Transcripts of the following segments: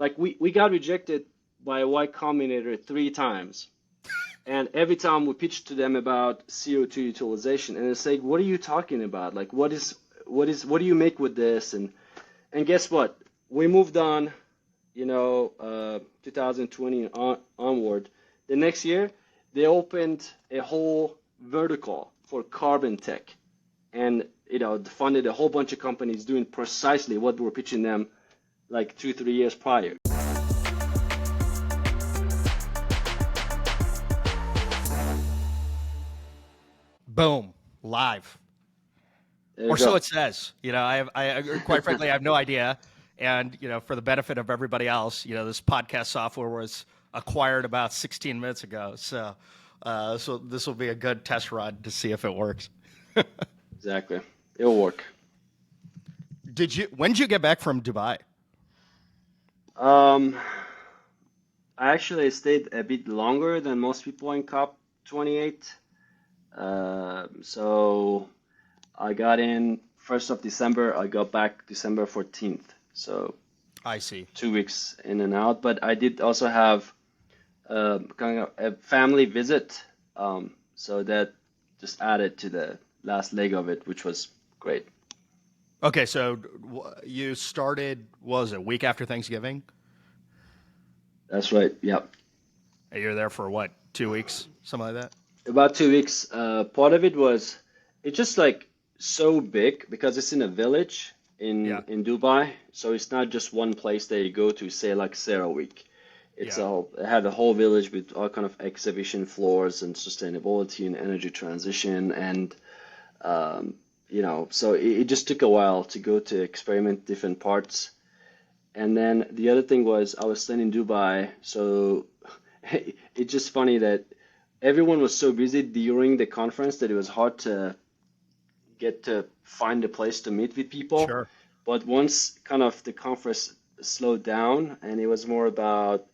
Like we got rejected by Y Combinator 3 times. And every time we pitched to them about CO2 utilization, and it's like, what are you talking about? Like, what do you make with this? And guess what? We moved on, 2020 onward. The next year, they opened a whole vertical for carbon tech, and funded a whole bunch of companies doing precisely what we were pitching them like 2, 3 years prior. Boom, live. Or so it says. Quite frankly, I have no idea. And, for the benefit of everybody else, this podcast software was acquired about 16 minutes ago. So this will be a good test run to see if it works. Exactly. It'll work. When did you get back from Dubai? I actually stayed a bit longer than most people in COP28. So I got in 1st of December. I got back December 14th. So I see. 2 weeks in and out. But I did also have kind of a family visit. So that just added to the last leg of it, which was great. Okay, so you started, what was it, a week after Thanksgiving? That's right. Yep. And you're there for what, 2 weeks, something like that? About 2 weeks. Part of it was it's just like so big because it's in a village in Dubai, so it's not just one place that you go to, say like CERAWeek. It had a whole village with all kind of exhibition floors and sustainability and energy transition, and so it just took a while to go to experiment different parts. And then the other thing was I was staying in Dubai, so it's just funny that everyone was so busy during the conference that it was hard to get to find a place to meet with people. Sure. But once kind of the conference slowed down and it was more about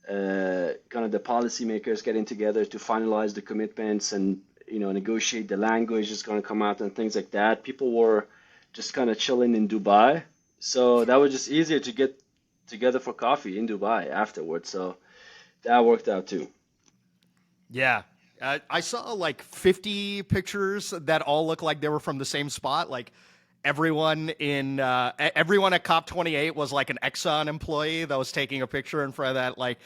kind of the policymakers getting together to finalize the commitments and negotiate the language that's going to come out and things like that, people were just kind of chilling in Dubai. So that was just easier to get together for coffee in Dubai afterwards. So that worked out too. Yeah. I saw like 50 pictures that all look like they were from the same spot. Like everyone at COP28 was like an Exxon employee that was taking a picture in front of that, like,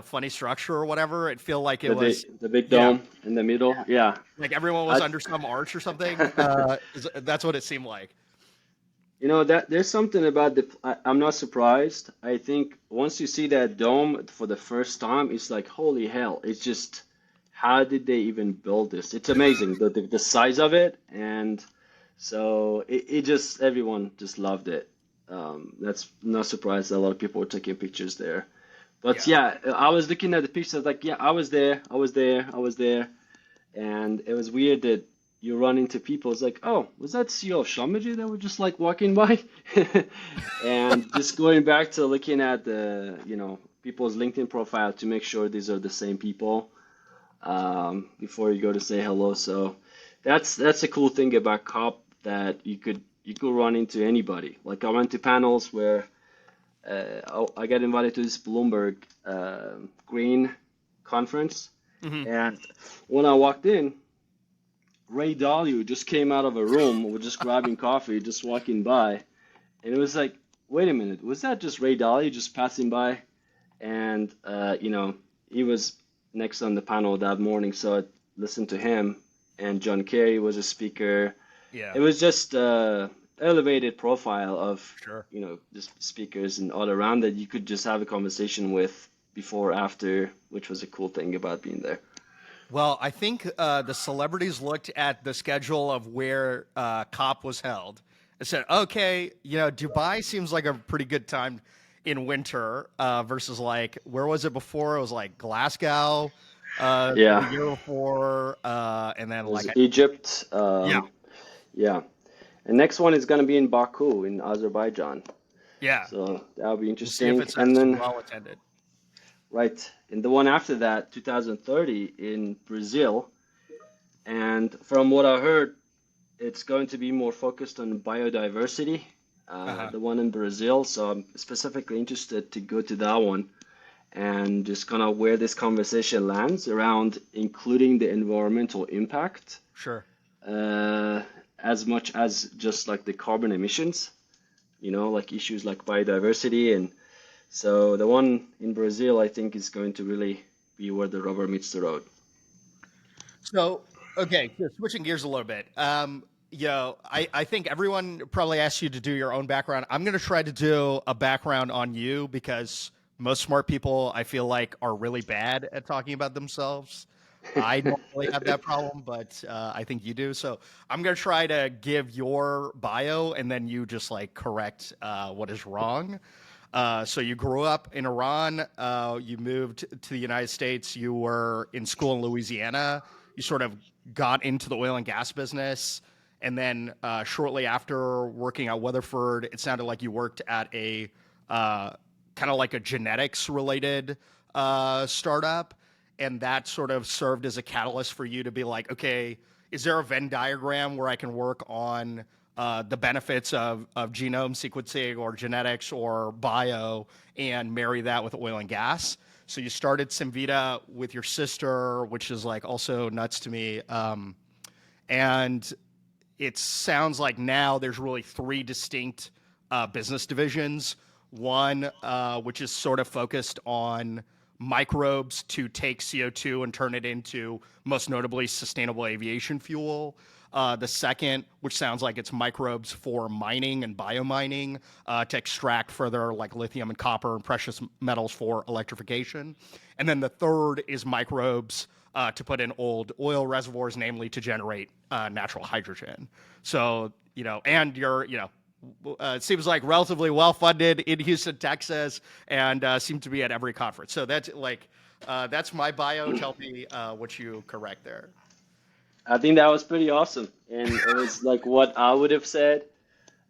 funny structure or whatever. It felt like it was the big dome in the middle. Yeah. Like everyone was under some arch or something. That's what it seemed like. That there's something about I'm not surprised. I think once you see that dome for the first time, it's like, holy hell. It's just, how did they even build this? It's amazing, the size of it. And so it just, everyone just loved it. That's not surprised that a lot of people were taking pictures there. But yeah, I was looking at the pictures like, yeah, I was there. And it was weird that you run into people. It's like, oh, was that CEO of Moji that were just like walking by? And just going back to looking at the, people's LinkedIn profile to make sure these are the same people before you go to say hello. So that's a cool thing about COP, that you could run into anybody. Like I went to panels where I got invited to this Bloomberg Green conference, and when I walked in, Ray Dalio just came out of a room. We're just grabbing coffee, just walking by, and it was like, wait a minute, was that just Ray Dalio just passing by? And he was next on the panel that morning, so I listened to him. And John Kerry was a speaker. Yeah, it was just elevated profile of just speakers and all around that you could just have a conversation with before, after, which was a cool thing about being there. Well, I think the celebrities looked at the schedule of where COP was held and said, okay, Dubai seems like a pretty good time in winter versus like, where was it before? It was like Glasgow the year before, and then like Egypt. Yeah. And next one is going to be in Baku in Azerbaijan. Yeah. So that'll be interesting. We'll see if it's and then well attended. Right. And the one after that, 2030 in Brazil. And from what I heard, it's going to be more focused on biodiversity. Uh-huh. the one in Brazil. So I'm specifically interested to go to that one and just kind of where this conversation lands around including the environmental impact Sure. uh, as much as just like the carbon emissions, like issues like biodiversity. And so the one in Brazil, I think, is going to really be where the rubber meets the road. So, okay, so switching gears a little bit. I think everyone probably asks you to do your own background. I'm going to try to do a background on you because most smart people, I feel like, are really bad at talking about themselves. I don't really have that problem, but I think you do. So I'm going to try to give your bio and then you just like correct what is wrong. So you grew up in Iran. You moved to the United States. You were in school in Louisiana. You sort of got into the oil and gas business, and then shortly after working at Weatherford, it sounded like you worked at a kind of like a genetics related startup, and that sort of served as a catalyst for you to be like, okay, is there a Venn diagram where I can work on the benefits of genome sequencing or genetics or bio and marry that with oil and gas? So you started Cemvita with your sister, which is like also nuts to me. And it sounds like now there's really three distinct business divisions. One, which is sort of focused on microbes to take CO2 and turn it into, most notably, sustainable aviation fuel. The second, which sounds like it's microbes for mining and biomining to extract further like lithium and copper and precious metals for electrification. And then the third is microbes to put in old oil reservoirs, namely to generate natural hydrogen. So, and it seems like relatively well funded in Houston, Texas, and seem to be at every conference. So that's my bio. Tell me what you correct there. I think that was pretty awesome. And it was like what I would have said.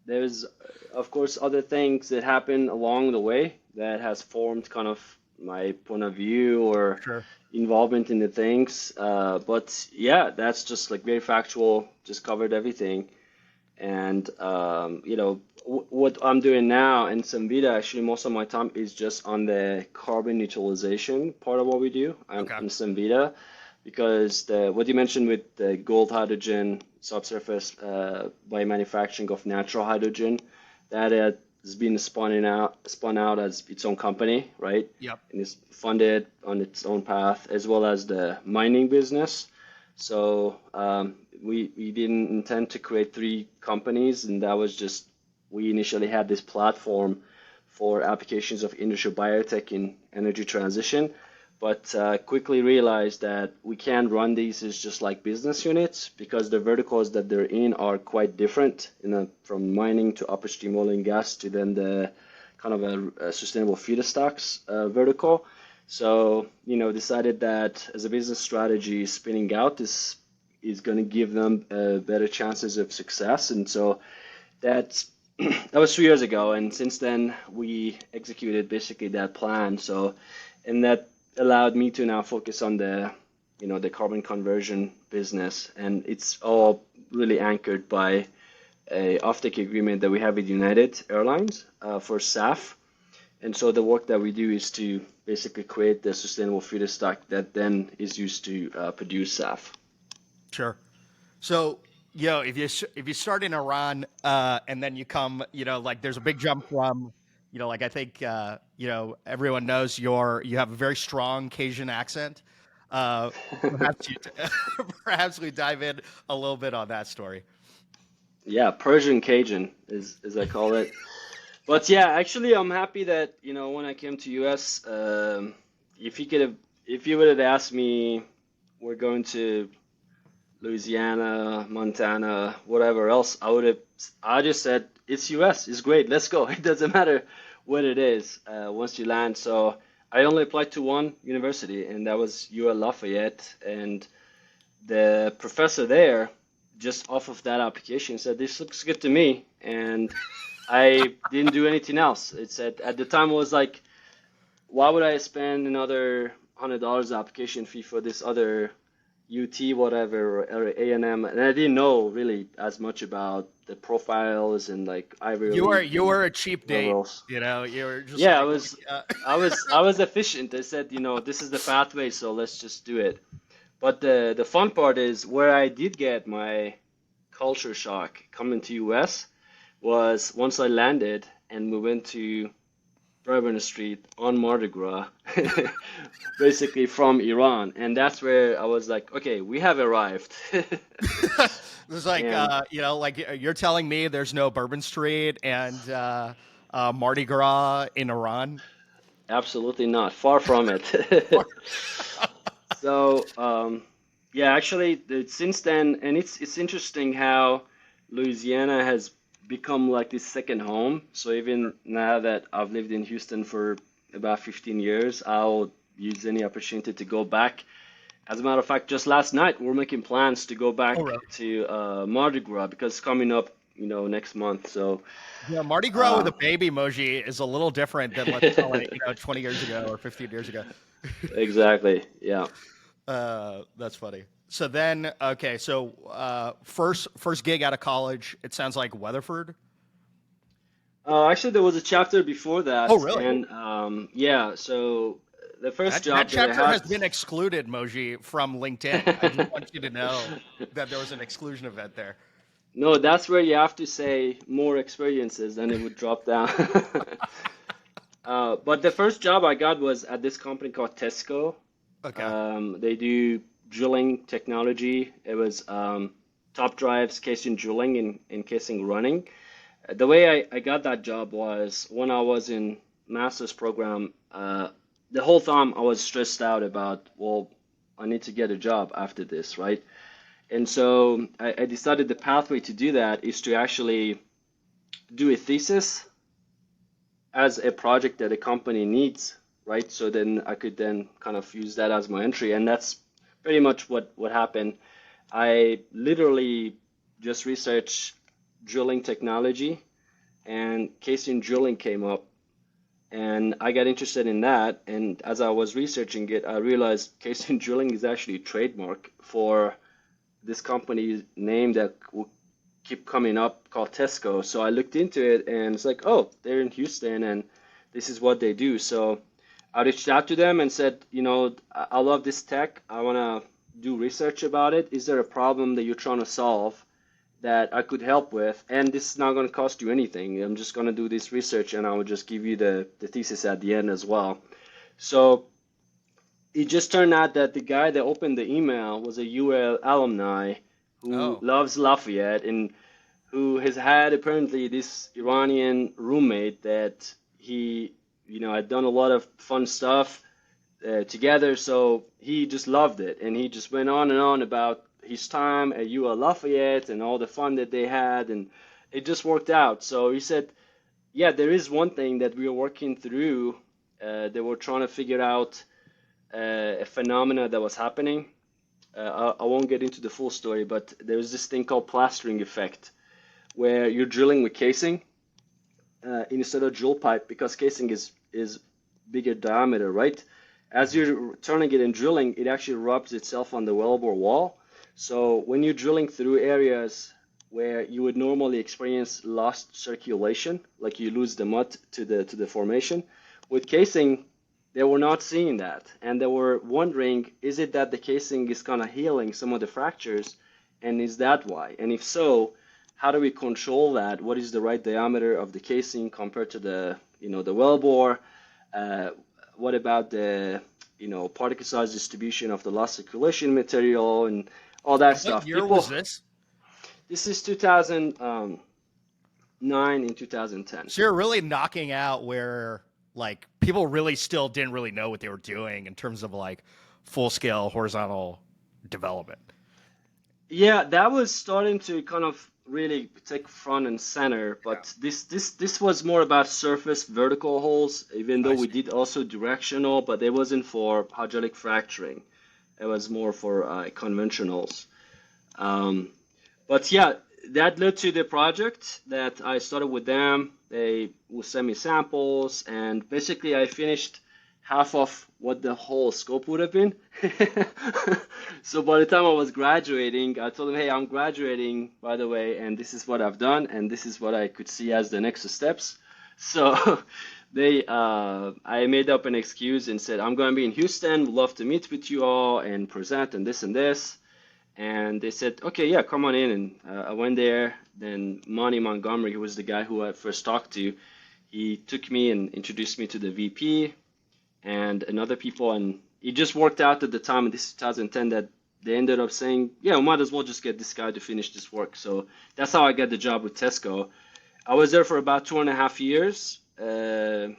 There's, of course, other things that happen along the way that has formed kind of my point of view or Sure. involvement in the things. But yeah, that's just like very factual, just covered everything. And what I'm doing now in Cemvita, actually, most of my time is just on the carbon neutralization part of what we do Okay. in Cemvita, because what you mentioned with the gold hydrogen subsurface by manufacturing of natural hydrogen, that has been spun out as its own company, right? Yep. And is funded on its own path, as well as the mining business. So we didn't intend to create three companies, and that was just we initially had this platform for applications of industrial biotech in energy transition, but quickly realized that we can't run these as just like business units because the verticals that they're in are quite different, from mining to upstream oil and gas to then the kind of a sustainable feedstocks vertical. So, decided that as a business strategy, spinning out is going to give them better chances of success. And so that's that was 3 years ago, and since then we executed basically that plan. So, and that allowed me to now focus on the carbon conversion business, and it's all really anchored by a offtake agreement that we have with United Airlines for SAF. And so the work that we do is to basically create the sustainable feedstock that then is used to produce SAF. Sure. So, if you start in Iran and then you come, like there's a big jump from, like I think everyone knows you have a very strong Cajun accent. Uh, perhaps perhaps we dive in a little bit on that story. Yeah, Persian Cajun is as I call it. But yeah, actually, I'm happy that when I came to US, if you could have, if you would have asked me, we're going to Louisiana, Montana, whatever else, I just said it's US, it's great, let's go. It doesn't matter what it is once you land. So I only applied to one university, and that was UL Lafayette, and the professor there, just off of that application, said, "This looks good to me," and I didn't do anything else. It said at the time it was like, why would I spend another $100 application fee for this other UT whatever or A&M, and I didn't know really as much about the profiles and like Ivy League You and were a cheap whatever date, else. you know. You were just Yeah, like, I was efficient. They said, this is the pathway, so let's just do it. But the fun part is where I did get my culture shock coming to US was once I landed and we went to Bourbon Street on Mardi Gras, basically from Iran, and that's where I was like, okay, we have arrived. it's like, And you know, like you're telling me there's no Bourbon Street and Mardi Gras in Iran. absolutely not, far from it. So, yeah, actually, since then, and it's interesting how Louisiana has become like this second home. So even now that I've lived in Houston for about 15 years, I'll use any opportunity to go back. As a matter of fact, just last night we're making plans to go Oh, back really? to Mardi Gras because it's coming up, next month. So, Yeah, Mardi Gras with uh, a baby emoji is a little different than let's call it, 20 years ago or 15 years ago. exactly, yeah. That's funny. So then, okay, so first gig out of college, it sounds like Weatherford. Actually, there was a chapter before Oh, that, really? and yeah, so the first That job that I chapter has had, been excluded, Moji, from LinkedIn. I just want you to know that there was an exclusion event there. no, that's where you have to say more experiences, then it would drop down. But the first job I got was at this company called Tesco. Okay. They do drilling technology. It was top drives, casing drilling, and casing running. The way I got that job was when I was in master's program. The whole time I was stressed out about, well, I need to get a job after this, right? And so I decided the pathway to do that is to actually do a thesis as a project that a company needs, right? So then I could then kind of use that as my entry, and that's pretty much what happened. I literally just researched drilling technology, and casing drilling came up, and I got interested in that. And as I was researching it, I realized casing drilling is actually a trademark for this company's name that will keep coming up called Tesco. So I looked into it and it's like, oh, they're in Houston and this is what they do. So I reached out to them and said, I love this tech. I want to do research about it. Is there a problem that you're trying to solve that I could help with? And this is not going to cost you anything. I'm just going to do this research and I will just give you the thesis at the end as well. So it just turned out that the guy that opened the email was a UL alumni who Oh, loves Lafayette and who has had apparently this Iranian roommate that he, had done a lot of fun stuff together. So he just loved it, and he just went on and on about his time at UL Lafayette and all the fun that they had, and it just worked out. So he said, "Yeah, there is one thing that we are working through. They were trying to figure out a phenomena that was happening. I won't get into the full story, but there was this thing called plastering effect, where you're drilling with casing instead of drill pipe because casing is bigger diameter, right? As mhm. you're turning it and drilling, it actually rubs itself on the wellbore wall. So when you're drilling through areas where you would normally experience lost circulation, like you lose the mud to the formation, with casing, they were not seeing that, and they were wondering, is it that the casing is kind of healing some of the fractures, and is that why? And if so, how do we control that? What is the right diameter of the casing compared to the wellbore? Uh, what about the, particle size distribution of the lost circulation material and all that And what stuff? year was People, this? this is 2009 and 2010. So you're really knocking out where like people really still didn't really know what they were doing in terms of like full scale horizontal development. Yeah, that was starting to kind of really take front and center, Yeah, but this was more about surface vertical holes, even though I we see. did also directional, but it wasn't for hydraulic fracturing. It was more for conventionals. Um, but yeah, that led to the project that I started with them. They would send me samples, and basically I finished half of what the whole scope would have been. So by the time I was graduating, I told them, hey, I'm graduating, by the way, and this is what I've done, and this is what I could see as the next steps. So I made up an excuse and said, I'm going to be in Houston, would love to meet with you all and present and this and this. And they said, okay, yeah, come on in. And I went there. Then Monty Montgomery, who was the guy who I first talked to, he took me and introduced me to the VP and another people. And it just worked out at the time, in this 2010, that they ended up saying, yeah, we might as well just get this guy to finish this work. So that's how I got the job with Tesco. I was there for about 2.5 years. And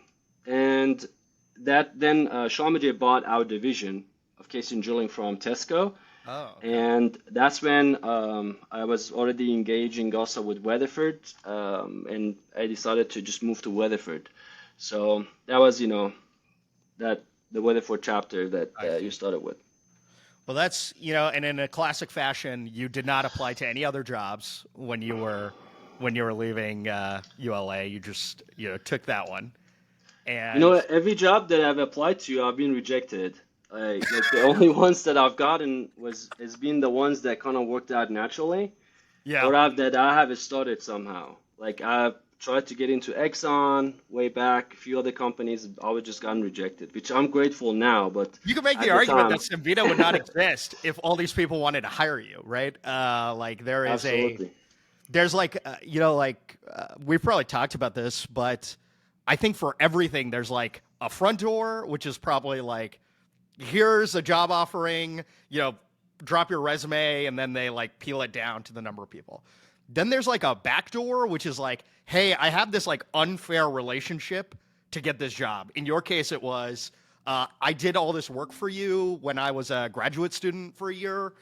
that then Schlumberger bought our division of casing drilling from Tesco. Oh, okay. And that's when I was already engaging also with Weatherford, and I decided to just move to Weatherford. So that was, that the Weatherford chapter that I you see. started with. Well, that's, and in a classic fashion, you did not apply to any other jobs when you were leaving ULA. You just, took that one. And Every job that I've applied to, I've been rejected. Like the only ones that I've gotten has been the ones that kind of worked out naturally, yeah, or that I have started somehow. Like I've tried to get into Exxon way back, a few other companies, I was just gotten rejected, which I'm grateful now, but you could make the at the argument that time, Cemvita would not exist if all these people wanted to hire you, right? Like absolutely. there's like, we've probably talked about this, but I think for everything, there's like a front door, which is probably like, here's a job offering, drop your resume, and then they like peel it down to the number of people. Then there's like a back door, which is like, hey, I have this like unfair relationship to get this job. In your case, it was, I did all this work for you when I was a graduate student for a year.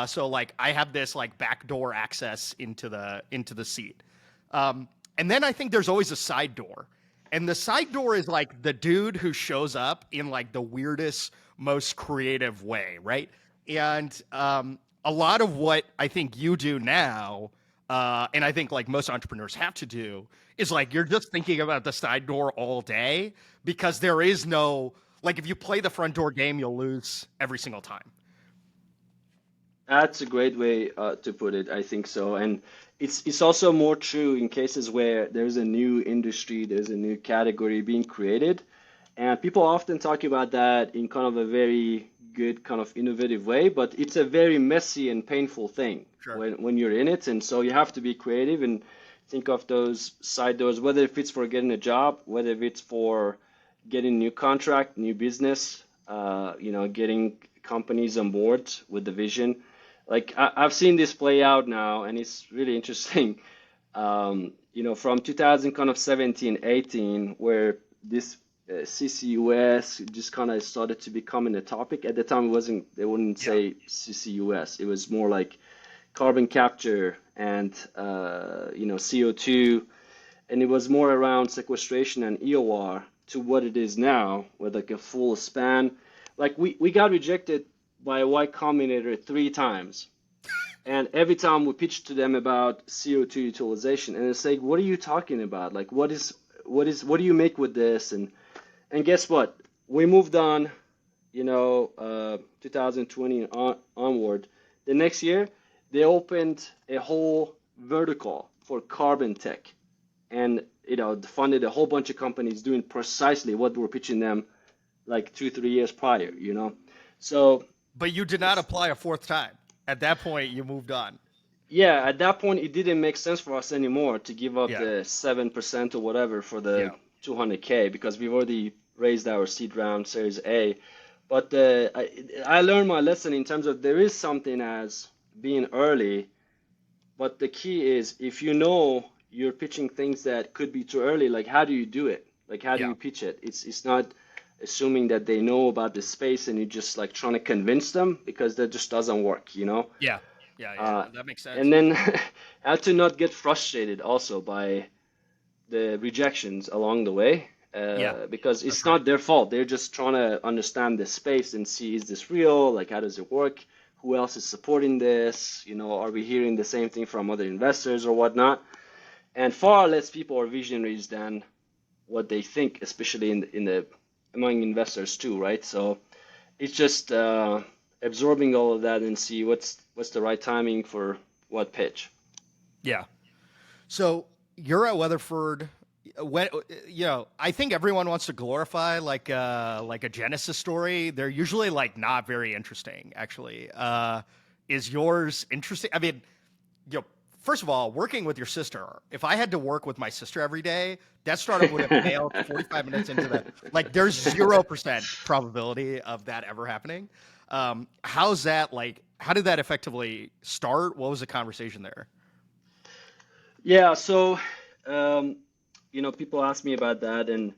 So like I have this like backdoor access into the seat. And then I think there's always a side door. And the side door is like the dude who shows up in like the weirdest, most creative way, right? And a lot of what I think you do now, and I think like most entrepreneurs have to do, is like you're just thinking about the side door all day because there is no, like, if you play the front door game, you'll lose every single time. That's a great way to put it. I think so, and it's also more true in cases where there's a new industry, there's a new category being created, and people often talk about that in kind of a very good, kind of innovative way, but it's a very messy and painful thing Sure. when you're in it, and so you have to be creative and think of those side doors, whether if it's for getting a job, whether if it's for getting new contract, new business, getting companies on board with the vision. Like I've seen this play out now, and it's really interesting. From 2000 kind of 17, 18, where this CCUS just kind of started to become a topic. At the time, it wasn't. They wouldn't Yeah. say CCUS. It was more like carbon capture and CO2, and it was more around sequestration and EOR to what it is now, with like a full span. Like we got rejected by a Y Combinator 3 times, and every time we pitched to them about CO2 utilization, and it's like, what are you talking about? Like, what do you make with this? And guess what? We moved on, 2020 onward. The next year, they opened a whole vertical for carbon tech, and funded a whole bunch of companies doing precisely what we're pitching them like 2, 3 years prior. So But you did not it's apply a fourth time. At that point, you moved on. yeah, at that point, it didn't make sense for us anymore to give up Yeah. the 7% or whatever for the Yeah. 200K, because we've already raised our seed round Series A. But I learned my lesson in terms of there is something as being early, but the key is if you know you're pitching things that could be too early, like how do you do it? Like how do Yeah. you pitch it? It's not assuming that they know about the space and you're just like trying to convince them, because that just doesn't work. Yeah. Yeah. Uh, That makes and sense. then how to not get frustrated also by the rejections along the way, Yeah, because that's it's right. not their fault. They're just trying to understand the space and see, is this real? Like, how does it work? Who else is supporting this? Are we hearing the same thing from other investors or whatnot? And far less people are visionaries than what they think, especially in the among investors too, right? So it's just absorbing all of that and see what's the right timing for what pitch. Yeah. So you're at Weatherford. When I think everyone wants to glorify like a Genesis story. They're usually like not very interesting, actually. Is yours interesting? I mean, you know, first of all, working with your sister. If I had to work with my sister every day, that startup would have failed 45 minutes into the like. There's 0% probability of that ever happening. How's that like? How did that effectively start? What was the conversation there? Yeah, so um, people ask me about that, and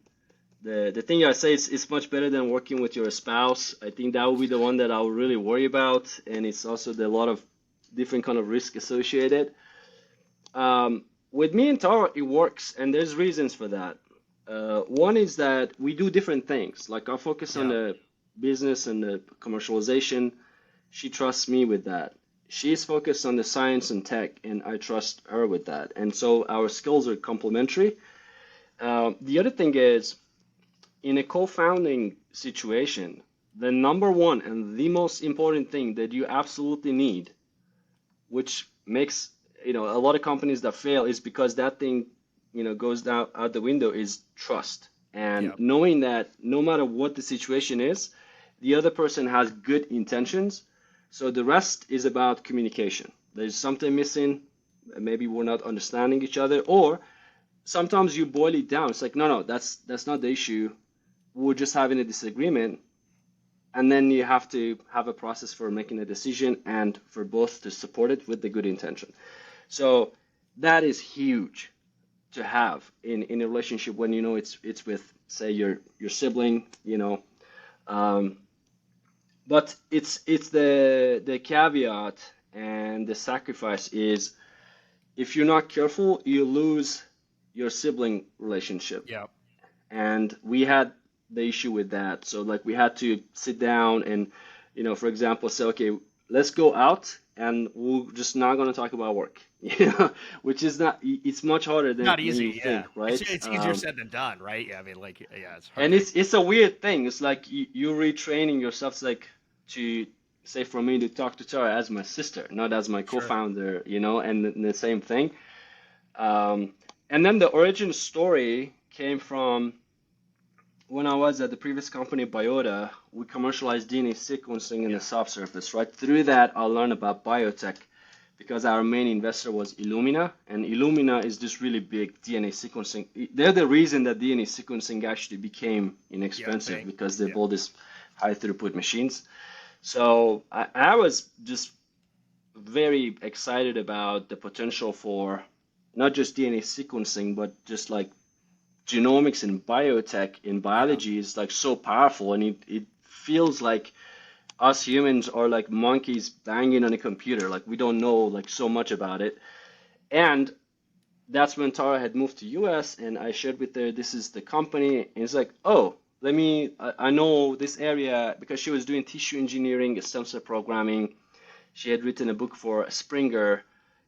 the thing I say is it's much better than working with your spouse. I think that would be the one that I would really worry about, and it's also a lot of different kind of risk associated. With me and Tara, it works, and there's reasons for that. One is that we do different things. Like I focus on Yeah. the business and the commercialization. She trusts me with that. She's focused on the science and tech, and I trust her with that. And so our skills are complementary. The other thing is, in a co-founding situation, the number one and the most important thing that you absolutely need, which makes a lot of companies that fail, is because that thing goes down out the window, is trust. And Yeah. knowing that no matter what the situation is, the other person has good intentions. So the rest is about communication. There's something missing, maybe we're not understanding each other, or sometimes you boil it down. It's like, no, that's not the issue, we're just having a disagreement. And then you have to have a process for making a decision and for both to support it with the good intention. So that is huge to have in a relationship when it's with, say, your sibling. Um, but it's the caveat and the sacrifice is, if you're not careful, you lose your sibling relationship. Yeah. And we had the issue with that. So like we had to sit down and, for example, say, okay, let's go out and we're just not going to talk about work, which is not, it's much harder than Not you easy, yeah. think, right? It's easier said than done, right? Yeah, I mean, like, yeah, it's hard And to. it's a weird thing. It's like you're retraining yourself. It's like to say for me to talk to Tara as my sister, not as my Sure. co-founder, and the same thing. Um, and then the origin story came from when I was at the previous company, Biota. We commercialized DNA sequencing in the Yeah. subsurface, right? Through that, I learned about biotech because our main investor was Illumina, and Illumina is this really big DNA sequencing. They're the reason that DNA sequencing actually became Yeah. inexpensive Thing. because they Yeah. built these high throughput machines. So I was just very excited about the potential for not just DNA sequencing, but just like genomics and biotech in Yeah. biology is like so powerful, and it feels like us humans are like monkeys banging on a computer, like we don't know like so much about it. And that's when Tara had moved to US, and I shared with her this is the company, and it's like, oh, I know this area because she was doing tissue engineering, stem cell programming. She had written a book for Springer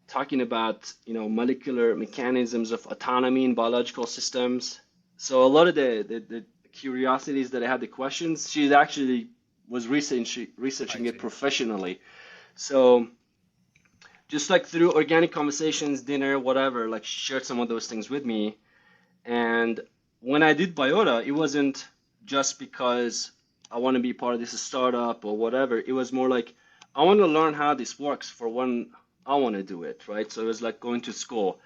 talking about, molecular mechanisms of autonomy in biological systems. So a lot of the curiosities that I had, the questions, she actually was I researching it see. professionally. So just like through organic conversations, dinner, whatever, like she shared some of those things with me. And when I did Biota, it wasn't just because I want to be part of this startup or whatever. It was more like I want to learn how this works for when I want to do it, right? So it was like going to school.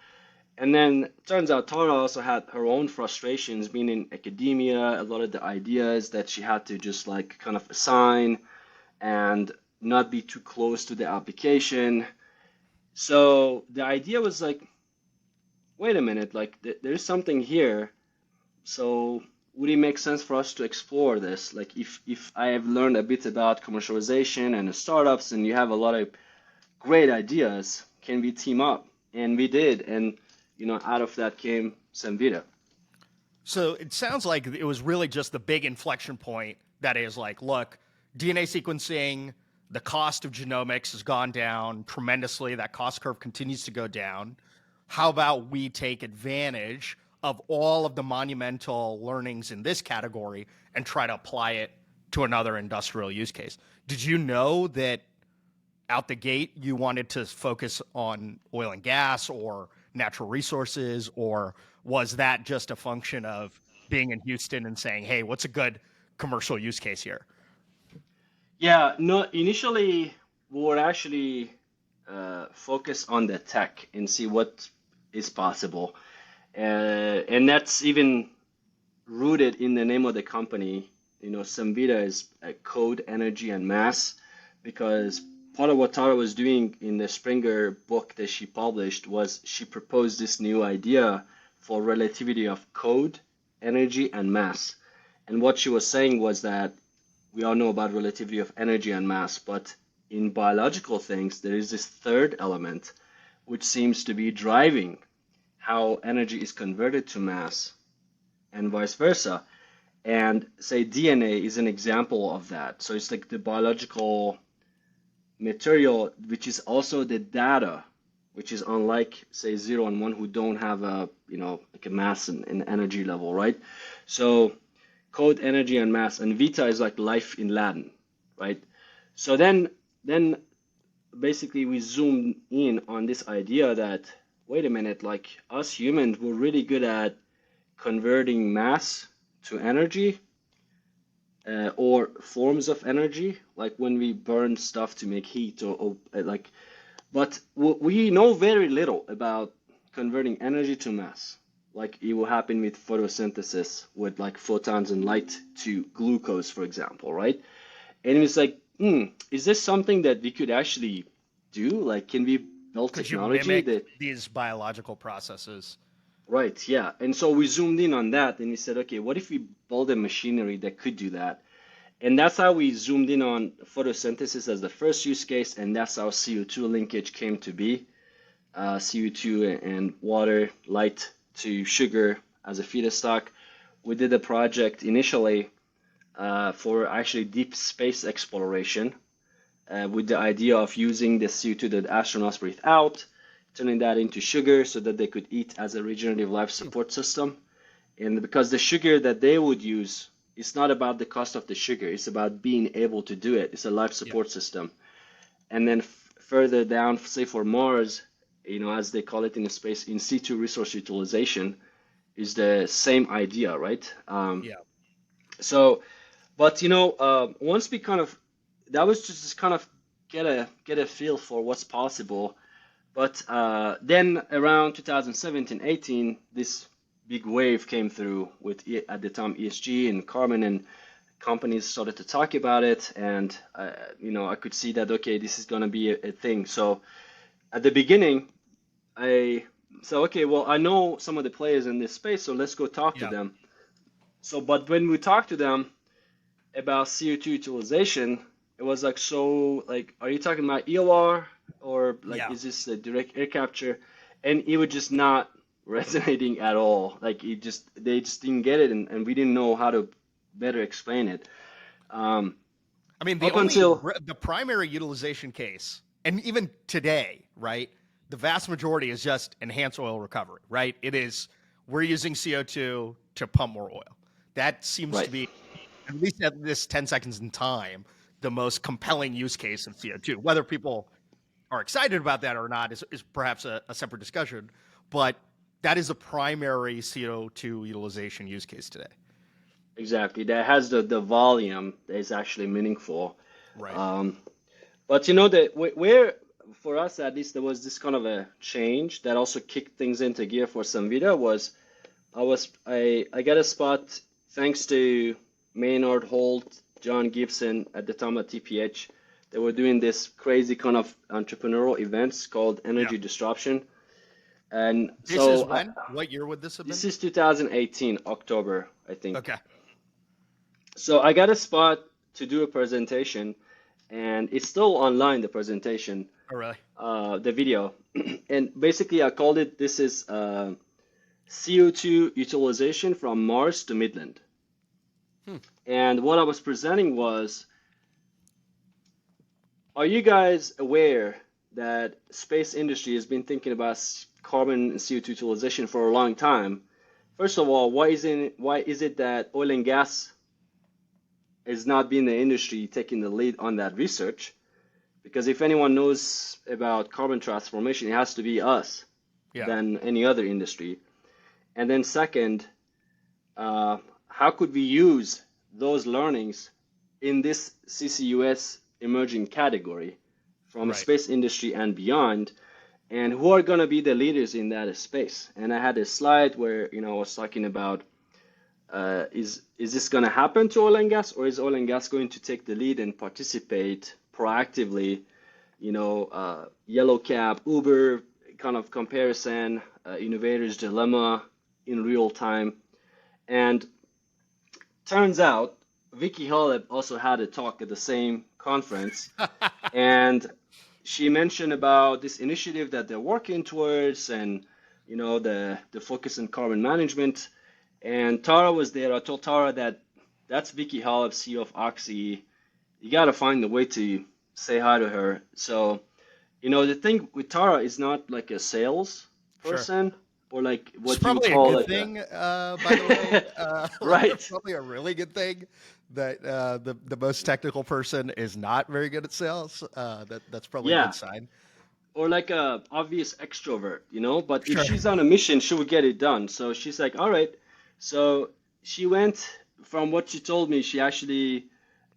And then it turns out Tara also had her own frustrations being in academia, a lot of the ideas that she had to just like kind of assign and not be too close to the application. So the idea was like, wait a minute, like there's something here. So would it make sense for us to explore this? Like if I have learned a bit about commercialization and startups and you have a lot of great ideas, can we team up? And we did, and out of that came Cemvita. So it sounds like it was really just the big inflection point that is like, look, DNA sequencing, the cost of genomics has gone down tremendously. That cost curve continues to go down. How about we take advantage of all of the monumental learnings in this category and try to apply it to another industrial use case. Did you know that out the gate you wanted to focus on oil and gas or natural resources, or was that just a function of being in Houston and saying, hey, what's a good commercial use case here? Yeah, no, initially we were actually focus on the tech and see what is possible. And that's even rooted in the name of the company. Cemvita is code, energy, and mass, because part of what Tara was doing in the Springer book that she published was she proposed this new idea for relativity of code, energy, and mass. And what she was saying was that we all know about relativity of energy and mass, but in biological things, there is this third element which seems to be driving how energy is converted to mass and vice versa. And say DNA is an example of that. So it's like the biological material, which is also the data, which is unlike say 0 and 1 who don't have a like a mass and energy level, right? So code, energy, and mass, and vita is like life in Latin, right? So then basically we zoom in on this idea that wait a minute, like us humans, we're really good at converting mass to energy or forms of energy, like when we burn stuff to make heat or like, but we know very little about converting energy to mass. Like it will happen with photosynthesis with like photons and light to glucose, for example, right? And it's like, is this something that we could actually do? Like, can we build Could you technology mimic that, these biological processes? right, yeah. And so we zoomed in on that and we said, okay, what if we build a machinery that could do that? And that's how we zoomed in on photosynthesis as the first use case, and that's how CO2 linkage came to be. CO2 and water, light to sugar as a feedstock. We did a project initially for actually deep space exploration with the idea of using the CO2 that astronauts breathe out, turning that into sugar so that they could eat as a regenerative life support system. And because the sugar that they would use, it's not about the cost of the sugar, it's about being able to do it. It's a life Yeah. support system. And then further down, say for Mars, as they call it in space, in situ resource utilization is the same idea, right? Yeah. So, but once we kind of, that was just kind of get a feel for what's possible. But then around 2017-18, this big wave came through with at the time ESG and carbon, and companies started to talk about it, and I could see that okay, this is gonna be a thing. So at the beginning, I said, okay, well, I know some of the players in this space, so let's go talk to Yeah. them. So, but when we talked to them about CO2 utilization, it was like, so, like, are you talking about EOR or like, Yeah. is this a direct air capture? And it was just not resonating at all. Like, they just didn't get it, and we didn't know how to better explain it. Um, I mean, Up until, the primary utilization case, and even today, right? The vast majority is just enhanced oil recovery, right? It is, we're using CO2 to pump more oil. That seems to right. be, at least at this 10 seconds in time, the most compelling use case of CO2. Whether people are excited about that or not is perhaps a separate discussion, but that is a primary CO2 utilization use case today. Exactly. That has the volume that is actually meaningful. Right. Um, but that where for us at least there was this kind of a change that also kicked things into gear for Samvita was I got a spot thanks to Maynard Holt, John Gibson at the time at TPH. They were doing this crazy kind of entrepreneurial events called Yeah. Energy Disruption. And This is so when? What year would this have this been? is 2018, October, I think. Okay. So I got a spot to do a presentation, and it's still online, the presentation, Oh, really? the video. And basically, I called it this is CO2 utilization from Mars to Midland. Hmm. And what I was presenting was, are you guys aware that space industry has been thinking about carbon and CO2 utilization for a long time? first of all, why is it that oil and gas is not being the industry taking the lead on that research? Because if anyone knows about carbon transformation, it has to be us Yeah, than any other industry. And then second, uh, how could we use those learnings in this CCUS emerging category from right. space industry and beyond? And who are going to be the leaders in that space? And I had a slide where I was talking about is this going to happen to oil and gas, or is oil and gas going to take the lead and participate proactively? Yellow cab, Uber kind of comparison, innovator's dilemma in real time. And turns out Vicky Holub also had a talk at the same conference, and she mentioned about this initiative that they're working towards, and the focus on carbon management. And Tara was there. I told Tara that that's Vicky Holub, CEO of Oxy. You got to find a way to say hi to her. So, the thing with Tara is not like a sales Sure. person or like It's what you would probably a call good like a thing, by the way. right. Probably a really good thing that the most technical person is not very good at sales. That's probably a good Yeah. sign. Or like a obvious extrovert. But if Sure. she's on a mission, she will get it done. So she's like, all right. So she went, from what she told me, she actually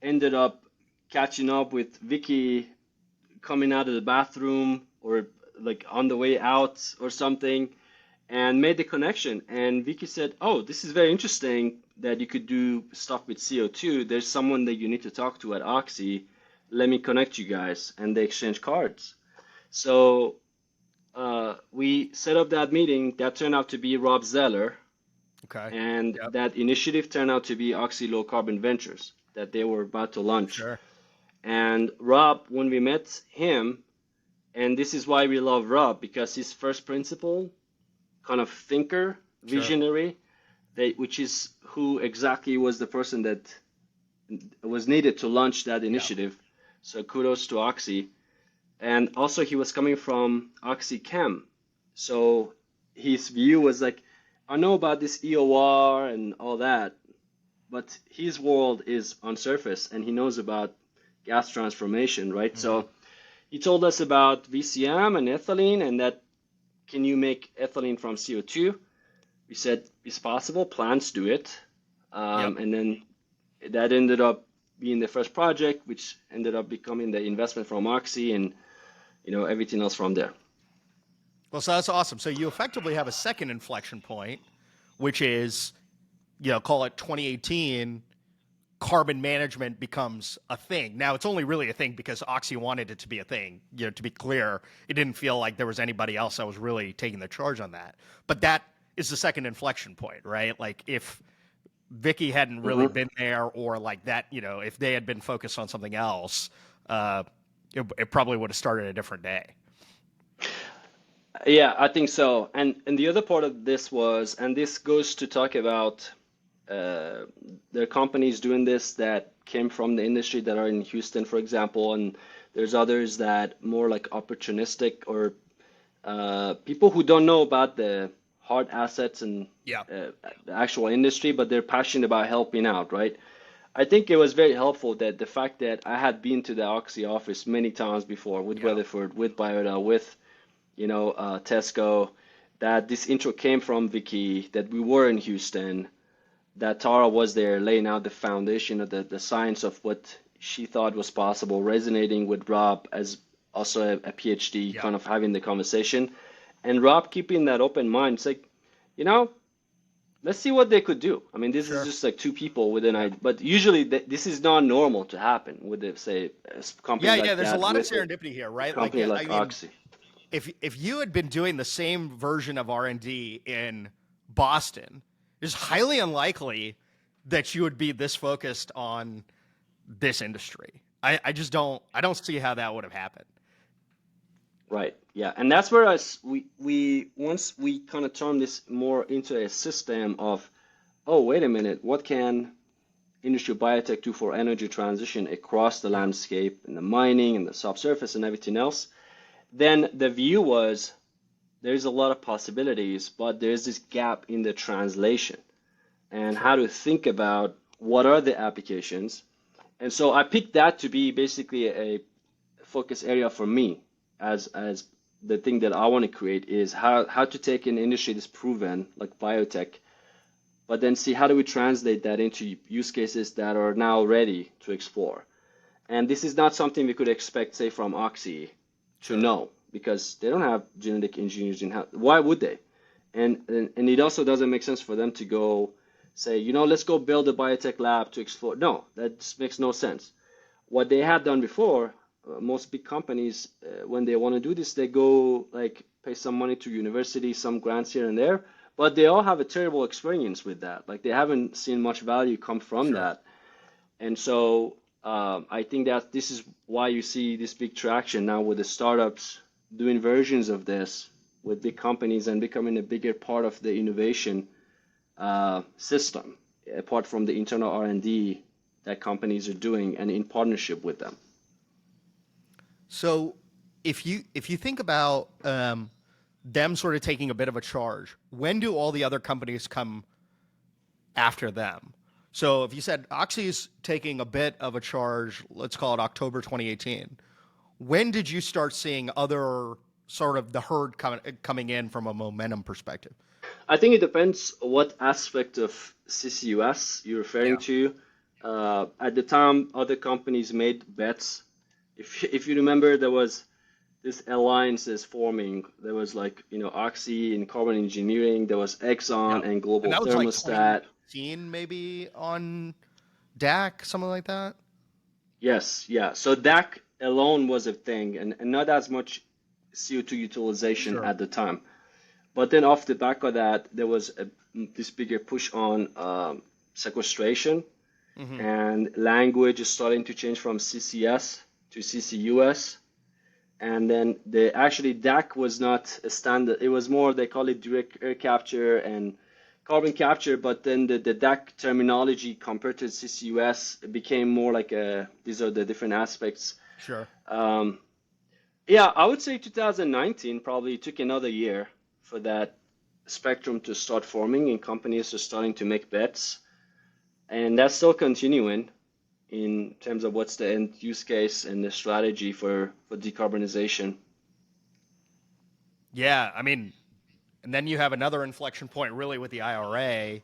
ended up catching up with Vicky coming out of the bathroom or like on the way out or something, and made the connection. And Vicky said, "Oh, this is very interesting that you could do stuff with CO2. There's someone that you need to talk to at Oxy. Let me connect you guys." And they exchanged cards. So we set up that meeting. That turned out to be Rob Zeller, Okay. and Yep. that initiative turned out to be Oxy Low Carbon Ventures that they were about to launch. Sure. And Rob, when we met him, and this is why we love Rob, because he's first principle kind of thinker, Sure. visionary, which is who exactly was the person that was needed to launch that Yeah. initiative. So kudos to Oxy. And also he was coming from OxyChem. So his view was like, I know about this EOR and all that, but his world is on surface and he knows about gas transformation, right? Hmm. So he told us about VCM and ethylene, and that can you make ethylene from CO2? We said it's possible, plants do it. Yep. And then that ended up being the first project, which ended up becoming the investment from Oxy, and everything else from there. Well, so that's awesome. So you effectively have a second inflection point, which is, call it 2018, carbon management becomes a thing. Now, it's only really a thing because Oxy wanted it to be a thing. To be clear, it didn't feel like there was anybody else that was really taking the charge on that. But that is the second inflection point, right? Like if Vicky hadn't really Hmm. been there, or like that, if they had been focused on something else, it probably would have started a different day. Yeah, I think so. And the other part of this was, and this goes to talk about uh, there are companies doing this that came from the industry that are in Houston, for example, and there's others that more like opportunistic or people who don't know about the hard assets and Yeah. the actual industry, but they're passionate about helping out, right? I think it was very helpful that the fact that I had been to the Oxy office many times before with Yeah. Weatherford, with Biota, with Tesco, that this intro came from Vicky, that we were in Houston, that Tara was there laying out the foundation of the science of what she thought was possible, resonating with Rob as also a PhD, Yeah. kind of having the conversation. And Rob keeping that open mind. It's like, you know, let's see what they could do. I mean, this is Sure. just like two people with an Yeah. idea, but usually this is not normal to happen with, say, a company Yeah. Yeah. like There's a that lot of with serendipity here, a right? Like, company I like mean, Oxy. if you had been doing the same version of R&D in Boston, it's highly unlikely that you would be this focused on this industry. I just don't see how that would have happened. Right. Yeah. And that's where we once we kind of turn this more into a system of, oh, wait a minute, what can industry biotech do for energy transition across the Yeah. landscape and the mining and the subsurface and everything else? Then the view was there's a lot of possibilities, but there's this gap in the translation and how Sure. to think about what are the applications. And so I picked that to be basically a focus area for me as the thing that I want to create is how to take an industry that's proven, like biotech, but then see how do we translate that into use cases that are now ready to explore. And this is not something we could expect, say, from Oxy to Sure. know because they don't have genetic engineers in house. Why would they? And it also doesn't make sense for them to go say, let's go build a biotech lab to explore. No, that just makes no sense. What they had done before, most big companies, when they want to do this, they go like pay some money to university, some grants here and there, but they all have a terrible experience with that. Like they haven't seen much value come from Sure. that. And so I think that this is why you see this big traction now with the startups doing versions of this with big companies and becoming a bigger part of the innovation system, apart from the internal R&D that companies are doing and in partnership with them. So if you think about them sort of taking a bit of a charge, when do all the other companies come after them? So if you said Oxy's taking a bit of a charge, let's call it October 2018, when did you start seeing other sort of the herd coming in from a momentum perspective? I think it depends what aspect of CCUS you're referring Yeah. to. At the time, other companies made bets. If you remember, there was this alliances forming. There was like, Oxy and Carbon Engineering. There was Yeah. Exxon and And Global that was like Thermostat. 2019 maybe on DAC, something like that. Yes, yeah. So that alone was a thing, and not as much CO2 utilization Sure. at the time. But then off the back of that, there was this bigger push on sequestration, Hmm. and language is starting to change from CCS to CCUS. And then actually DAC was not a standard. It was more, they call it direct air capture and carbon capture, but then the DAC terminology compared to CCUS became more like these are the different aspects. Sure. Um, yeah, I would say 2019 probably took another year for that spectrum to start forming and companies are starting to make bets. And that's still continuing in terms of what's the end use case and the strategy for decarbonization. Yeah. I mean, and then you have another inflection point really with the IRA,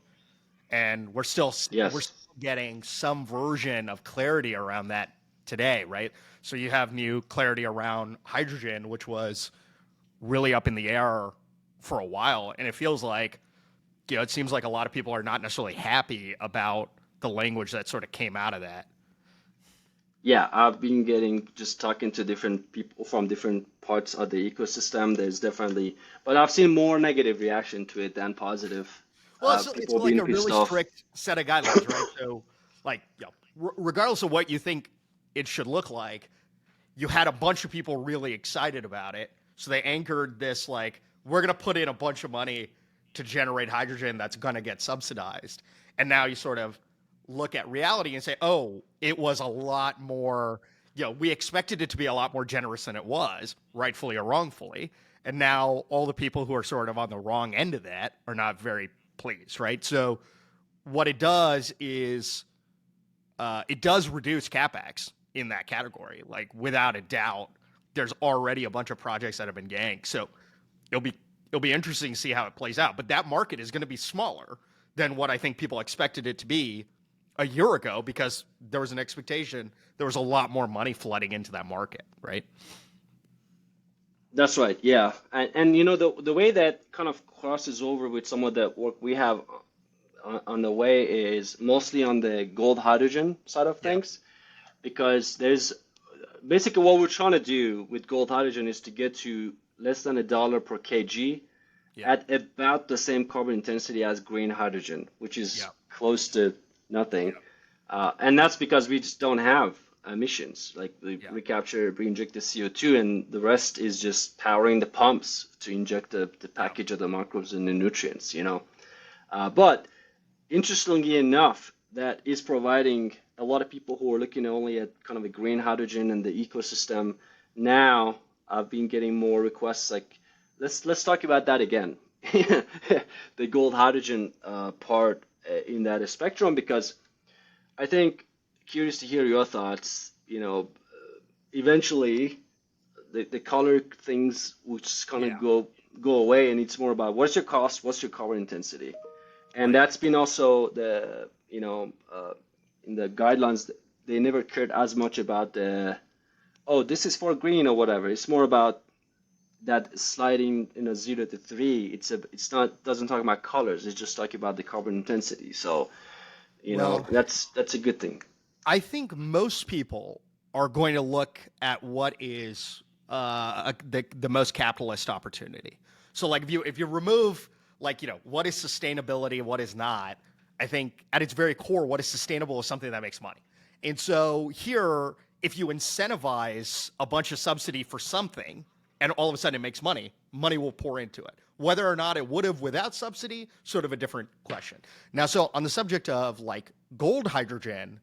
and we're Yes. still getting some version of clarity around that today, right? So you have new clarity around hydrogen, which was really up in the air for a while, and it feels like it seems like a lot of people are not necessarily happy about the language that sort of came out of that. Yeah, I've been getting just talking to different people from different parts of the ecosystem. There's definitely, but I've seen more negative reaction to it than positive. Well, it's People like being a pissed really off. strict set of guidelines, right? So, like, regardless of what you think it should look like, you had a bunch of people really excited about it. So they anchored this like, we're going to put in a bunch of money to generate hydrogen that's going to get subsidized. And now you sort of look at reality and say, oh, it was a lot more, we expected it to be a lot more generous than it was, rightfully or wrongfully. And now all the people who are sort of on the wrong end of that are not very pleased, right? So what it does is it does reduce capex in that category. Like without a doubt, there's already a bunch of projects that have been yanked. So it'll be it'll be interesting to see how it plays out. But that market is going to be smaller than what I think people expected it to be a year ago because there was an expectation there was a lot more money flooding into that market, right? That's right. Yeah. And the way that kind of crosses over with some of the work we have on the way is mostly on the gold hydrogen side of Yeah. things, because there's basically what we're trying to do with gold hydrogen is to get to less than $1 per kg Yeah. at about the same carbon intensity as green hydrogen, which is Yeah. close to nothing. Yeah. And that's because we just don't have emissions. Like we Yeah. recapture, re-inject the CO2, and the rest is just powering the pumps to inject the Yeah. package of the microbes and the nutrients. But interestingly enough, that is providing a lot of people who are looking only at kind of a green hydrogen and the ecosystem. Now I've been getting more requests like, let's talk about that again. The gold hydrogen part in that spectrum, because I think curious to hear your thoughts. Eventually the color things will just kind of Yeah. go away, and it's more about what's your cost, what's your carbon intensity, and Right. that's been also in the guidelines. They never cared as much about the, oh, this is for green or whatever. It's more about that sliding 0 to 3. It's not, doesn't talk about colors. It's just talking about the carbon intensity. So Well, that's a good thing. I think most people are going to look at what is the most capitalist opportunity. So, like, if you remove, like, what is sustainability and what is not, I think at its very core, what is sustainable is something that makes money. And so here, if you incentivize a bunch of subsidy for something, and all of a sudden it makes money, money will pour into it. Whether or not it would have without subsidy, sort of a different question. Now, so on the subject of like gold hydrogen,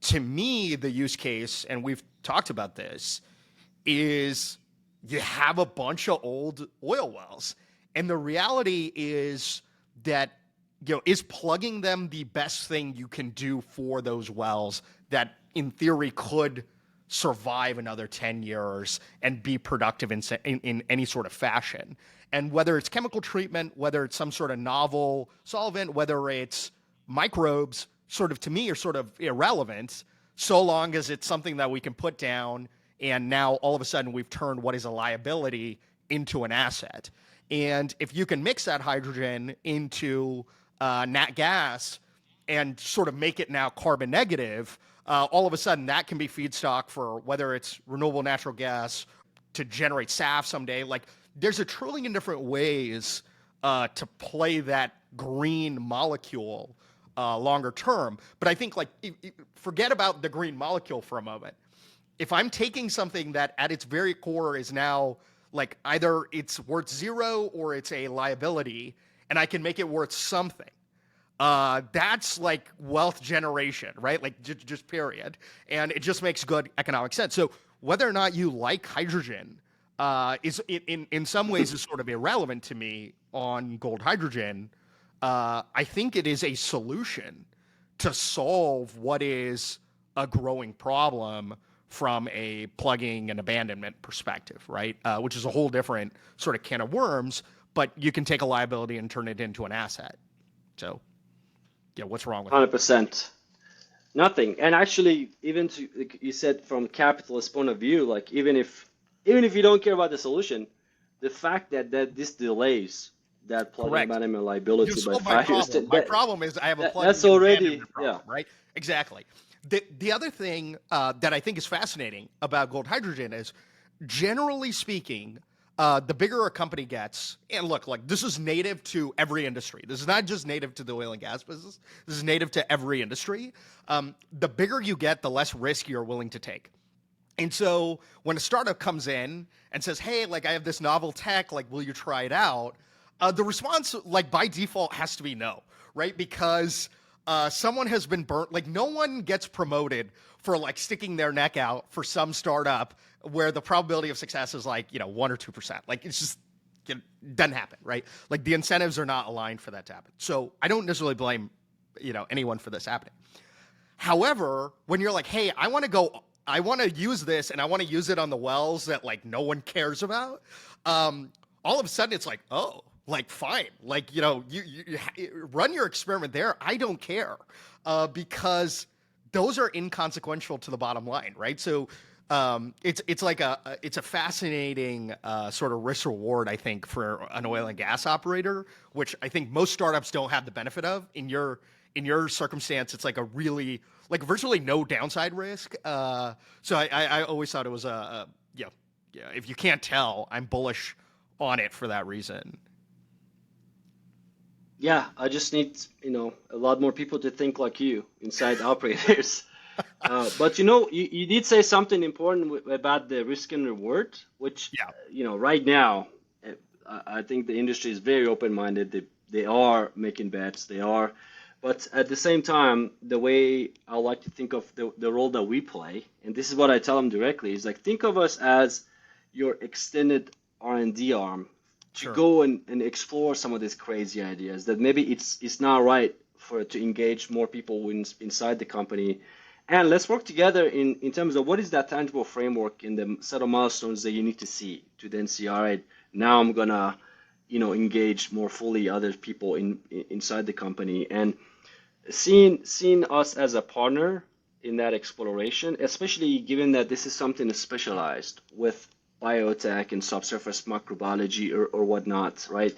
to me, the use case, and we've talked about this, is you have a bunch of old oil wells. And the reality is that, is plugging them the best thing you can do for those wells that in theory could survive another 10 years and be productive in any sort of fashion. And whether it's chemical treatment, whether it's some sort of novel solvent, whether it's microbes, sort of to me are sort of irrelevant so long as it's something that we can put down, and now all of a sudden we've turned what is a liability into an asset. And if you can mix that hydrogen into nat gas and sort of make it now carbon negative, all of a sudden that can be feedstock for whether it's renewable natural gas to generate SAF someday. Like, there's a trillion different ways to play that green molecule longer term. But I think, like, forget about the green molecule for a moment. If I'm taking something that at its very core is now like either it's worth zero or it's a liability, and I can make it worth something, that's like wealth generation, right? Like, just period. And it just makes good economic sense. So whether or not you like hydrogen is in some ways is sort of irrelevant to me on gold hydrogen. I think it is a solution to solve what is a growing problem from a plugging and abandonment perspective, right? Which is a whole different sort of can of worms, but you can take a liability and turn it into an asset. So, yeah, what's wrong with that? 100%. Nothing. And actually, even to, like you said, from capitalist point of view, like even if you don't care about the solution, the fact that this delays that plugging Correct. abandonment You liability by solved my 5 years, problem. My problem is I have a that's plugging and already, abandonment yeah. problem, right? Exactly. The other thing that I think is fascinating about gold hydrogen is, generally speaking, the bigger a company gets, and look, like, this is native to every industry. This is not just native to the oil and gas business. This is native to every industry. The bigger you get, the less risk you're willing to take. And so when a startup comes in and says, "Hey, like, I have this novel tech, like, will you try it out?" The response, like, by default, has to be no, right? Because someone has been burnt. Like, no one gets promoted for like sticking their neck out for some startup where the probability of success is like 1 or 2%. Like, it's just, it doesn't happen, right? Like, the incentives are not aligned for that to happen. So I don't necessarily blame anyone for this happening. However, when you're like, "Hey, I want to use this, and I want to use it on the wells that like no one cares about," all of a sudden it's like, "Oh, like, fine, like, you run your experiment there. I don't care," because those are inconsequential to the bottom line, right? So it's like it's a fascinating sort of risk reward, I think, for an oil and gas operator, which I think most startups don't have the benefit of. In your circumstance, it's like a really, like, virtually no downside risk. So I always thought it was yeah. If you can't tell, I'm bullish on it for that reason. Yeah, I just need, a lot more people to think like you inside operators. But you did say something important about the risk and reward, which, Yeah. right now, I think the industry is very open-minded. They are making bets. They are, but at the same time, the way I like to think of the role that we play, and this is what I tell them directly, is like, think of us as your extended R&D arm to Sure. go and explore some of these crazy ideas that maybe it's not right for to engage more people inside the company. And let's work together in terms of what is that tangible framework in the set of milestones that you need to see to then see, all right, now I'm gonna, engage more fully other people inside the company. And seeing us as a partner in that exploration, especially given that this is something that's specialized with biotech and subsurface microbiology or whatnot, right?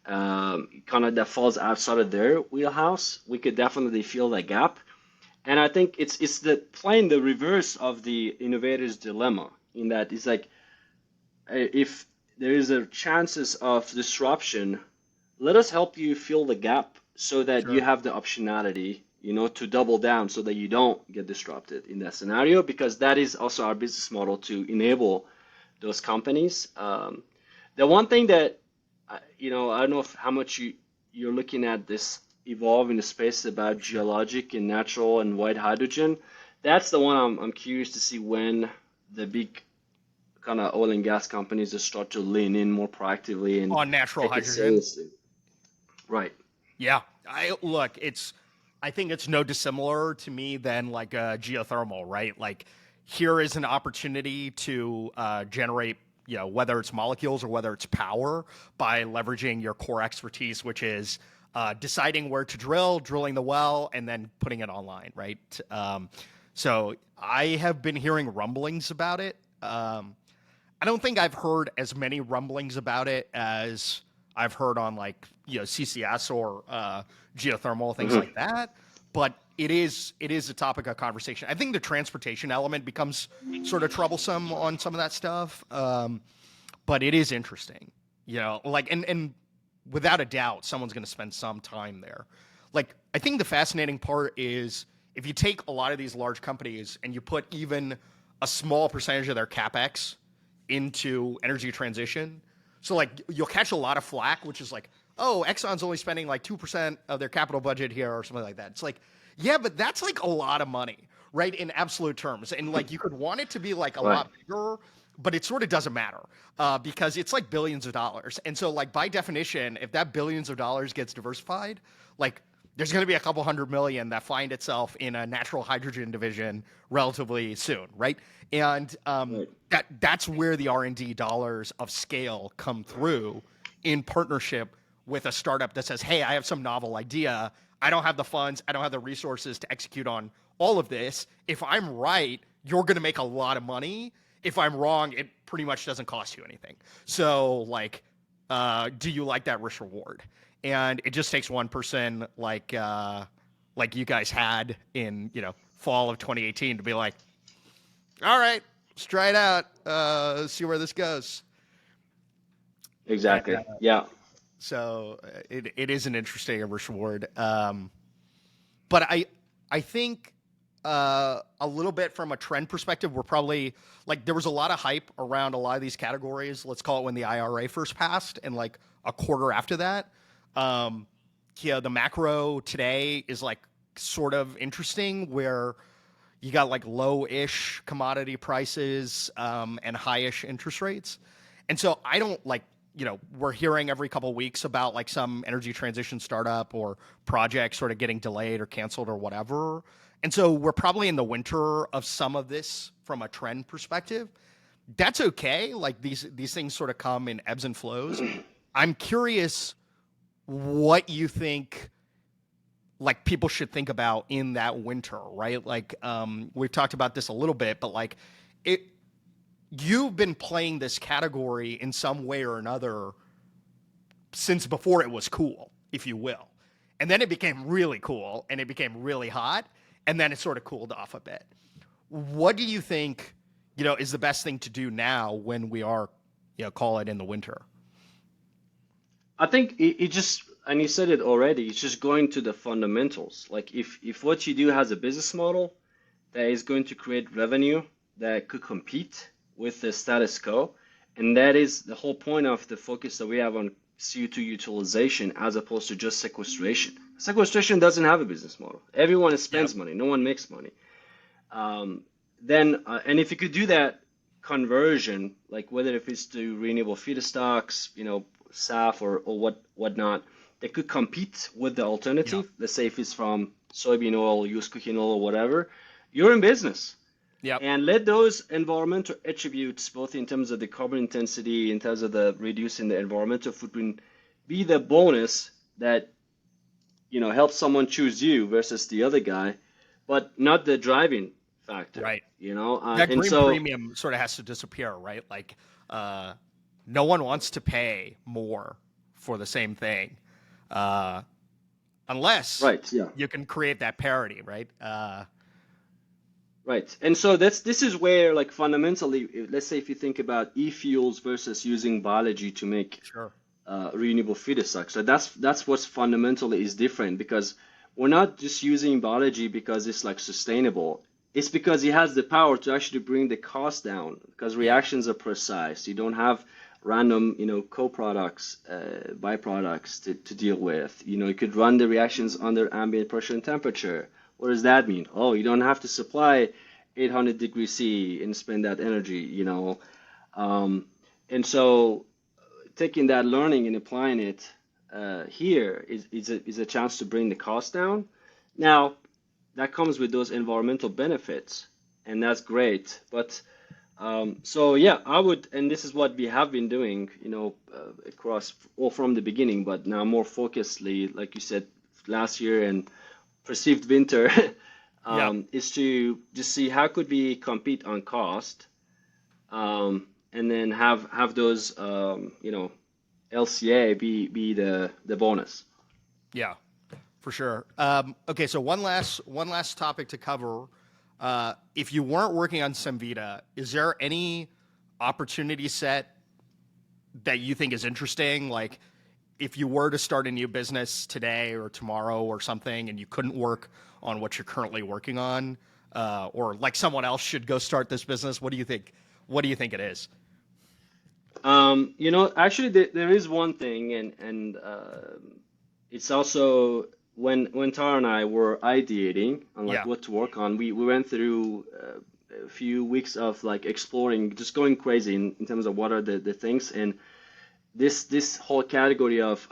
Kind of that falls outside of their wheelhouse. We could definitely fill that gap. And I think it's the playing the reverse of the innovator's dilemma in that it's like if there is a chances of disruption, let us help you fill the gap so that you Sure. have the optionality, to double down so that you don't get disrupted in that scenario, because that is also our business model to enable those companies. The one thing that, I don't know how much you're looking at this evolve in the space about Sure. geologic and natural and white hydrogen. That's the one I'm curious to see when the big kind of oil and gas companies just start to lean in more proactively and On natural take it hydrogen. seriously. Right. Yeah, I look, I think it's no dissimilar to me than like a geothermal, right? Like here is an opportunity to generate, whether it's molecules or whether it's power by leveraging your core expertise, which is deciding where to drill, drilling the well, and then putting it online, right? So I have been hearing rumblings about it. I don't think I've heard as many rumblings about it as I've heard on like CCS or geothermal things Hmm. like that. But it is a topic of conversation. I think the transportation element becomes sort of troublesome on some of that stuff, but it is interesting. Like and without a doubt, someone's going to spend some time there. Like I think the fascinating part is if you take a lot of these large companies and you put even a small percentage of their capex into energy transition. So like you'll catch a lot of flack, which is like, oh, Exxon's only spending like 2% of their capital budget here or something like that. It's like, yeah, but that's like a lot of money, right? In absolute terms. And like you could want it to be like a Right. lot bigger, but it sort of doesn't matter because it's like billions of dollars. And so like by definition, if that billions of dollars gets diversified, like there's going to be a couple hundred million that find itself in a natural hydrogen division relatively soon, right? And Right. that's where the R&D dollars of scale come through in partnership with a startup that says, "Hey, I have some novel idea. I don't have the funds, I don't have the resources to execute on all of this. If I'm right, you're going to make a lot of money. If I'm wrong, it pretty much doesn't cost you anything." So, like, do you like that risk reward? And it just takes one person like you guys had in fall of 2018 to be like, all right, let's try it out, see where this goes. And Exactly. Yeah. so it is an interesting risk reward. But I think a little bit from a trend perspective, we're probably like there was a lot of hype around a lot of these categories. Let's call it when the IRA first passed, and like a quarter after that. Um, the macro today is like sort of interesting where you got like low-ish commodity prices and high-ish interest rates. And so I don't like, we're hearing every couple of weeks about like some energy transition startup or project sort of getting delayed or canceled or whatever. And so we're probably in the winter of some of this from a trend perspective. That's okay. Like these things sort of come in ebbs and flows. I'm curious what you think like people should think about in that winter, right? Like we've talked about this a little bit, but like it you've been playing this category in some way or another since before it was cool, if you will. And then it became really cool and it became really hot and then it sort of cooled off a bit. What do you think, is the best thing to do now when we are, call it in the winter? I think it just, and you said it already, it's just going to the fundamentals. Like if what you do has a business model that is going to create revenue that could compete with the status quo, and that is the whole point of the focus that we have on CO2 utilization as opposed to just sequestration. Sequestration doesn't have a business model. Everyone Yep. spends money, no one makes money. Then and if you could do that conversion, like whether if it's to renewable feedstocks, SAF or whatnot that could compete with the Yeah. alternative. Let's say if it's from soybean oil, used cooking oil, or whatever, you're in business. Yep. And let those environmental attributes, both in terms of the carbon intensity, in terms of the reducing the environmental footprint, be the bonus that helps someone choose you versus the other guy, but not the driving factor. Right. That And green so premium sort of has to disappear, right? Like, uh, no one wants to pay more for the same thing, uh, unless right, yeah. you can create that parity, right? Right. And so this is where like fundamentally, let's say if you think about e-fuels versus using biology to make Sure. renewable feedstock. So that's what's fundamentally is different because we're not just using biology because it's like sustainable. It's because it has the power to actually bring the cost down because Yeah. reactions are precise. You don't have random, co-products, byproducts to deal with. You could run the reactions under ambient pressure and temperature. What does that mean? Oh, you don't have to supply 800 degrees C and spend that energy. Um, and so taking that learning and applying it here is a chance to bring the cost down. Now, that comes with those environmental benefits, and that's great. But so yeah, I would, and this is what we have been doing, across or from the beginning, but now more focusedly, like you said, last year and perceived winter, Yeah. is to just see how could we compete on cost, and then have those LCA be the bonus. Yeah. For sure. Okay, so one last topic to cover. If you weren't working on Cemvita, is there any opportunity set that you think is interesting? Like, if you were to start a new business today or tomorrow or something, and you couldn't work on what you're currently working on, or like someone else should go start this business, what do you think? What do you think it is? Actually, there is one thing, and it's also when Tara and I were ideating on like Yeah. what to work on, we went through a few weeks of like exploring, just going crazy in terms of what are the things, and this whole category of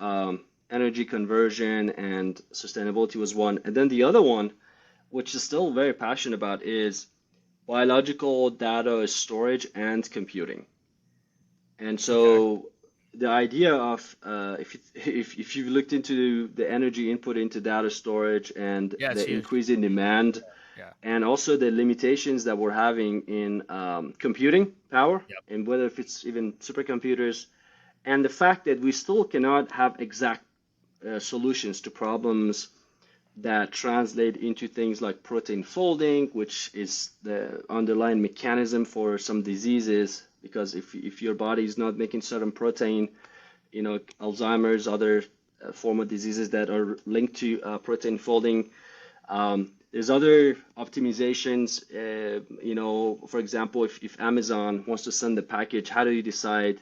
energy conversion and sustainability was one, and then the other one, which is still very passionate about, is biological data storage and computing. And Okay. so the idea of if you looked into the energy input into data storage and Yeah, it's the huge. increase in demand Yeah. and also the limitations that we're having in computing power Yep. and whether if it's even supercomputers and the fact that we still cannot have exact solutions to problems that translate into things like protein folding, which is the underlying mechanism for some diseases. Because if your body is not making certain protein, Alzheimer's, other form of diseases that are linked to protein folding. There's other optimizations. For example, if Amazon wants to send a package, how do you decide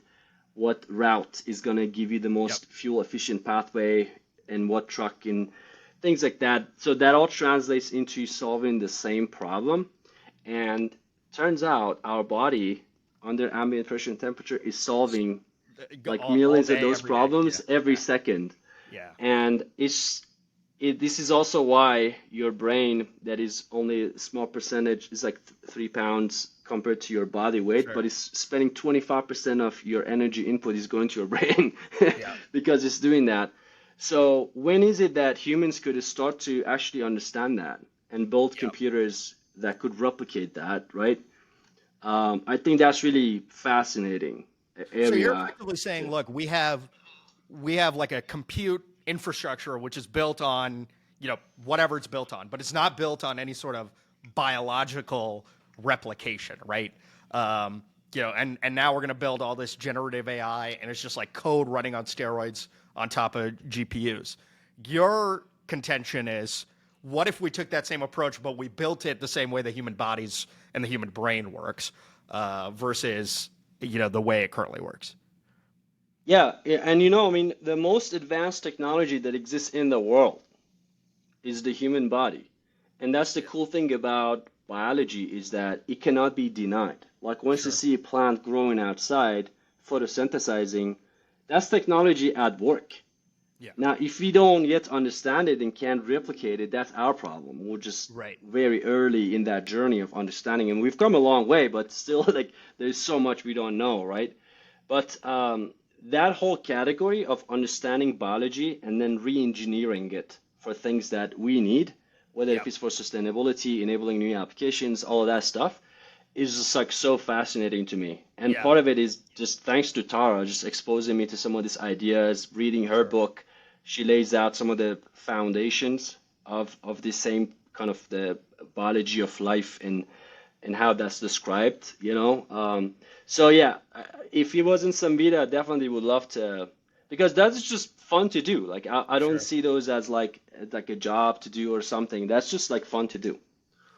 what route is going to give you the Yep. most fuel efficient pathway and what truck and things like that. So that all translates into solving the same problem. And turns out our body under ambient pressure and temperature is solving like All millions of day, those every day. Yeah. problems every Yeah. second. Yeah. And this is also why your brain, that is only a small percentage, is like 3 pounds compared to your body weight, Sure. but it's spending 25% of your energy input is going to your brain Yeah. because it's doing that. So when is it that humans could start to actually understand that and build Yeah. computers that could replicate that, right? I think that's really fascinating So you're area. effectively saying, To, look, we have like a compute infrastructure which is built on, whatever it's built on, but it's not built on any sort of biological replication, right? And now we're going to build all this generative AI, and it's just like code running on steroids on top of GPUs. Your contention is, what if we took that same approach, but we built it the same way the human bodies and the human brain works, versus the way it currently works? yeah, and I mean, the most advanced technology that exists in the world is the human body. And that's the Yeah. cool thing about biology is that it cannot be denied. Like once you Sure. see a plant growing outside, photosynthesizing, that's technology at work. Yeah. Now, if we don't yet understand it and can't replicate it, that's our problem. We're just Right. very early in that journey of understanding, and we've come a long way, but still, like, there's so much we don't know, right? But that whole category of understanding biology and then re-engineering it for things that we need, whether Yeah. if it's for sustainability, enabling new applications, all of that stuff, is just like so fascinating to me. And Yeah. part of it is just thanks to Tara, just exposing me to some of these ideas, reading her Sure. book. She lays out some of the foundations of the same kind of the biology of life and how that's described, you know. So yeah, if he wasn't Cemvita, I definitely would love to, because that's just fun to do. Like I don't Sure. see those as like a job to do or something. That's just like fun to do.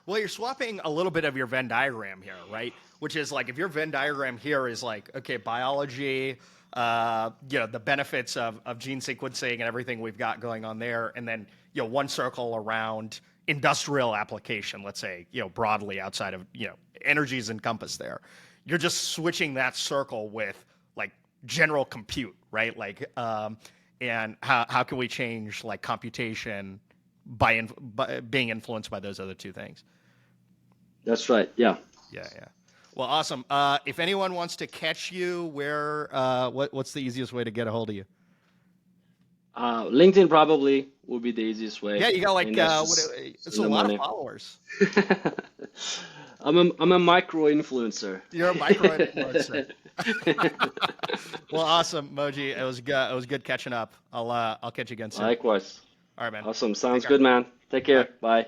Well, you're swapping a little bit of your Venn diagram here, right? Which is like if your Venn diagram here is like, okay, biology, the benefits of gene sequencing and everything we've got going on there, and then one circle around industrial application, let's say, broadly outside of energy is encompassed there. You're just switching that circle with like general compute, right? Like, and how can we change like computation by being influenced by those other two things? That's right. Yeah. Yeah, yeah. Well, awesome. If anyone wants to catch you, what's the easiest way to get a hold of you? LinkedIn probably would be the easiest way, Yeah, you got like and that's what? just It's send a the lot of money. followers. I'm a micro influencer. You're a micro influencer. Well, awesome, Moji. It was good catching up. I'll catch you again soon. Likewise. All right, man. Awesome. Take Sounds care. good, man. Take Bye. care. Bye.